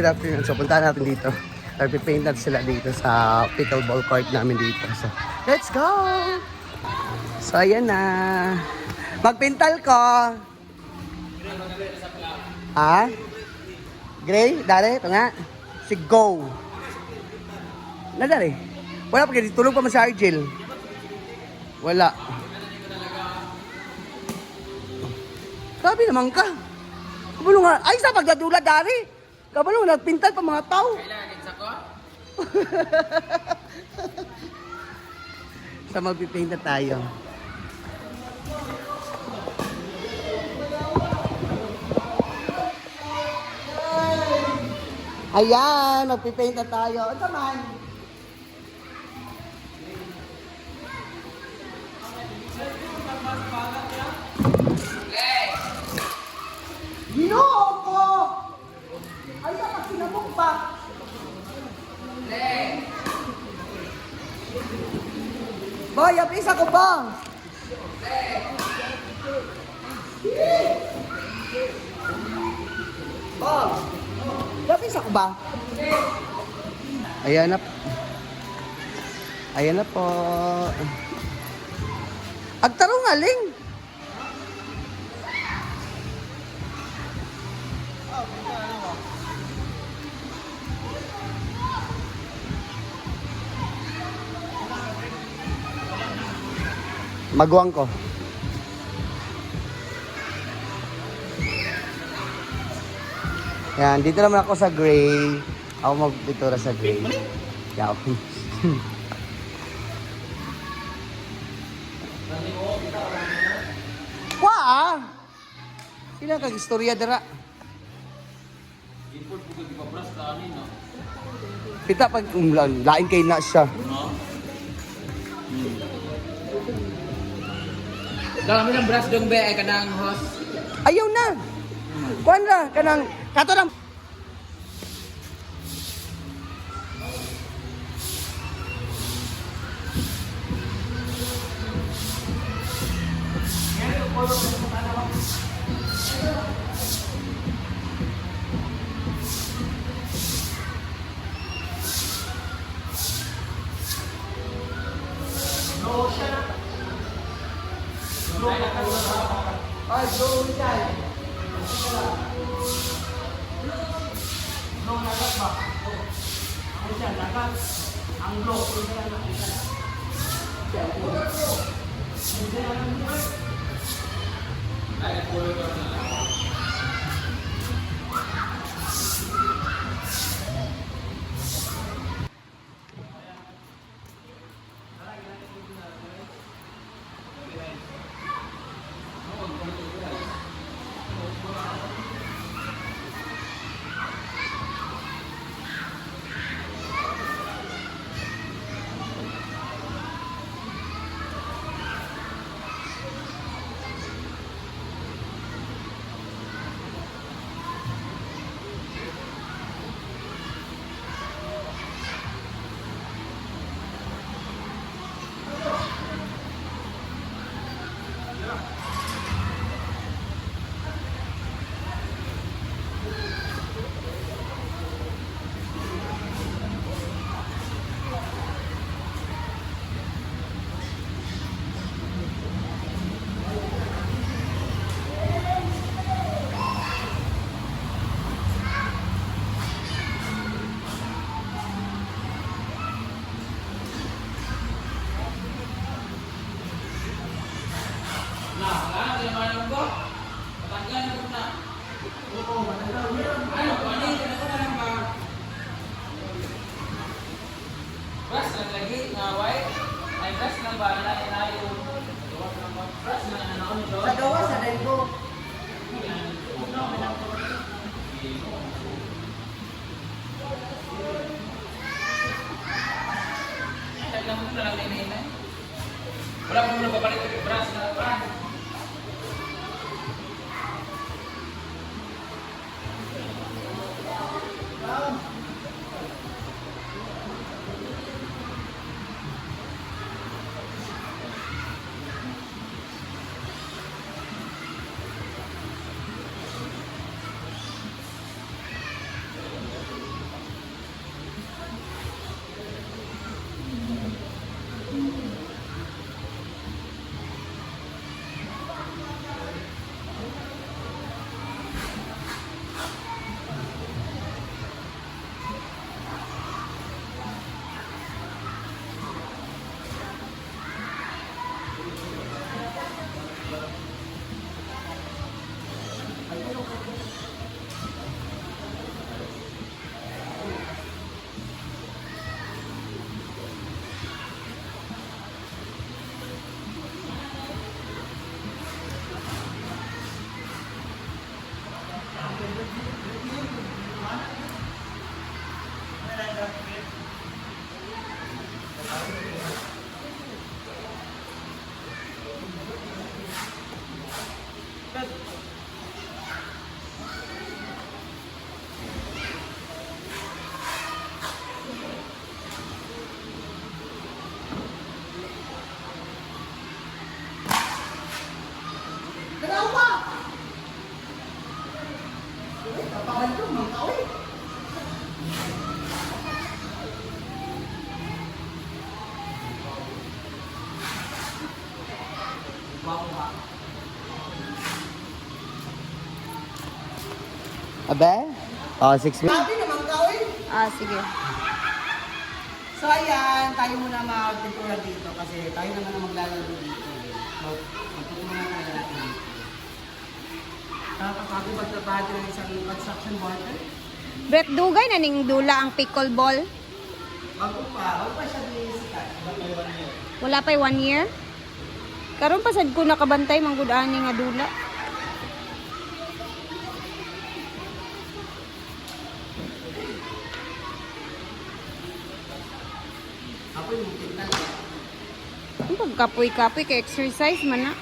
good afternoon. So, puntahan natin dito. Nagpipaint natin sila dito sa pickleball court namin dito. So, let's go! So, ayan na. Magpintal ko. Ha? Gray? Dali, ito nga. Si Go. Nadali. Wala pa, tulog pa man si Argel. Wala. Sabi naman ka. Kabalo nga. Ay, sa pagdadula, Dari. Kabalo, nagpintal pa mga tao. Kailangan sa ko? So, magpipaint na tayo. Ayan, magpipaint na tayo. Ano man? Ginoo ko! Ay, dapat sinabog pa. Boy, please ako ba? Bob, lapis ako ba? Ayan na. Ayan na po. Agtarong aling. Maguwang ko. Yan, dito naman ako sa gray. Ako magpitura sa gray. Yaw. Wah! Sila kag-istorya dara. Pita pag lain kay na siya. Dami ng brush dong be ay kanang host. Ayaw na. Kuan ra kanang kato na. Ay, go inside. No, nagat ba? Ang siya, nagat. Ang block, kung sila nakita. Ay, pulo ka na. Sa gawa sa dengko. Wala mo muna babalik yung brush na brush. Abe? Oh, 6 minutes. Sabi naman ka, Sige. So ayan, tayo muna mag-pintura dito kasi tayo naman ang maglalaro dito. Magpupuna tayo natin. Tapos ako magtrabaho ng isang construction worker. Brett, dugay na ning dula ang pickleball. Bago pa siya dinisikat. Wala pa'y 1 year? Karon pa sad ko nakabantay manggud ani nga dula. Ako yung tingnan. Ang pagkapoy-kapoy kay exercise man na.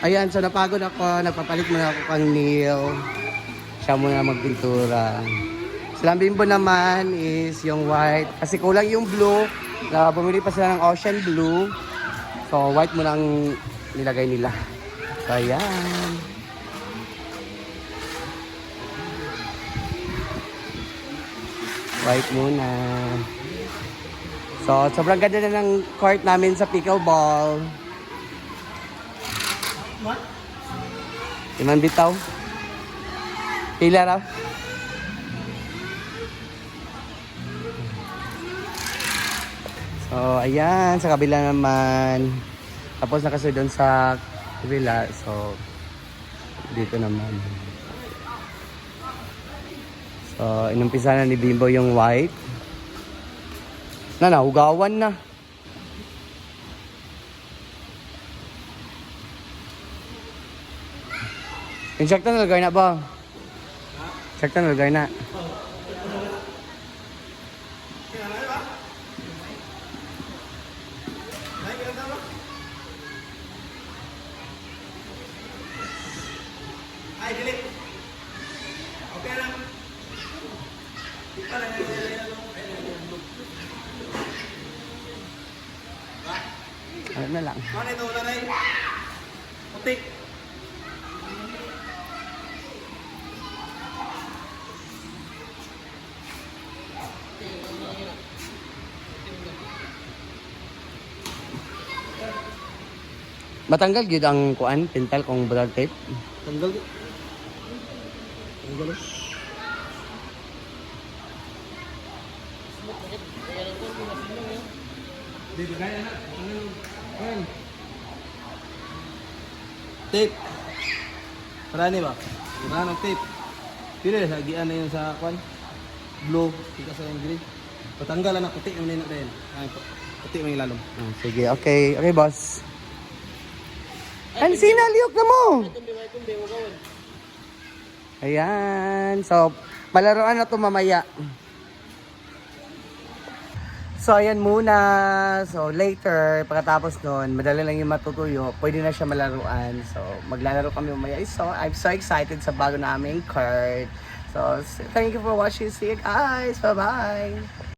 Ayan, so napagod ako. Napapalit muna ako kang nail. Siya muna magpintura. Sa lambimbo naman is yung white. Kasi kulang yung blue. Bumili pa sila ng ocean blue. So white muna ang nilagay nila. So ayan. White muna. So sobrang ganda na ng court namin sa pickleball. What? Iman bitaw? Pila raw? So, ayan. Sa kabila naman. Tapos nakasunod doon sa kabila. So, dito naman. So, inumpisa na ni Bimbo yung white. Hugawan na. Insektan nalagay na ba? Insektan nalagay na. Ay, dili. Okay lang. Ano na lang. Ano ito? Nanay? Putik. Matanggal gyud ang kuan, pintal kung brad tape. Tanggal. Tanggal. Dito kaya na. Kuan. Tape. Marani ba? Marani tape. Pila sa gian na yun sa kuan. Blue, tika sa yung green. Patanggal na puti yung nino din. Ay, puti mo yung lalong. Sige, okay. Okay, boss. Ang sinaliok na mo! Ayan. So, palaruan na ito mamaya. So, ayan muna. So, later, pagkatapos nun, madali lang yung matutuyo. Pwede na siya malaruan. So, maglalaro kami mamaya. So, I'm so excited sa bago naming card. So, thank you for watching. See you guys. Bye-bye!